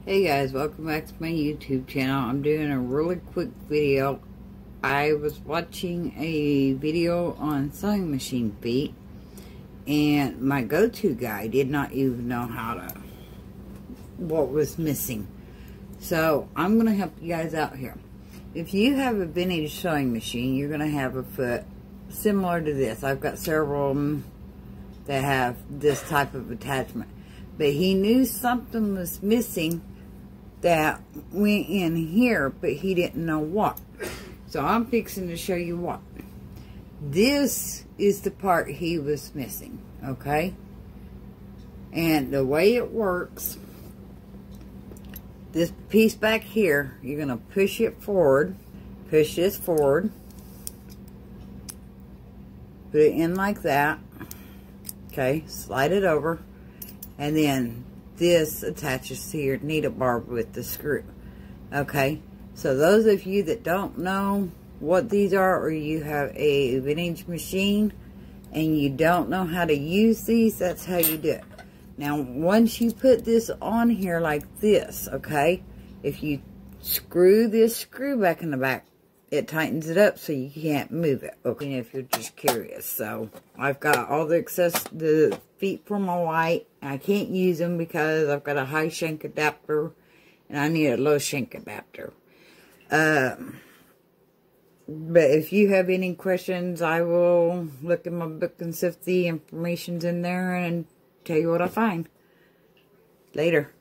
Hey guys, welcome back to my YouTube channel. I'm doing a really quick video. I was watching a video on sewing machine feet, and my go-to guy did not even know what was missing. So I'm going to help you guys out here. If you have a vintage sewing machine, you're going to have a foot similar to this. I've got several of them that have this type of attachment. But he knew something was missing that went in here, but he didn't know what. So I'm fixing to show you what. This is the part he was missing, okay? And the way it works, this piece back here, you're going to push it forward, push this forward, put it in like that, okay, slide it over, and then this attaches to your needle bar with the screw. Okay, so those of you that don't know what these are, or you have a vintage machine and you don't know how to use these, that's how you do it. Now, once you put this on here like this, okay, if you screw this screw back in the back, it tightens it up so you can't move it. Okay, if you're just curious. So I've got all the feet for my white. I can't use them because I've got a high shank adapter and I need a low shank adapter. But if you have any questions, I will look in my book and see if the information's in there and tell you what I find. Later.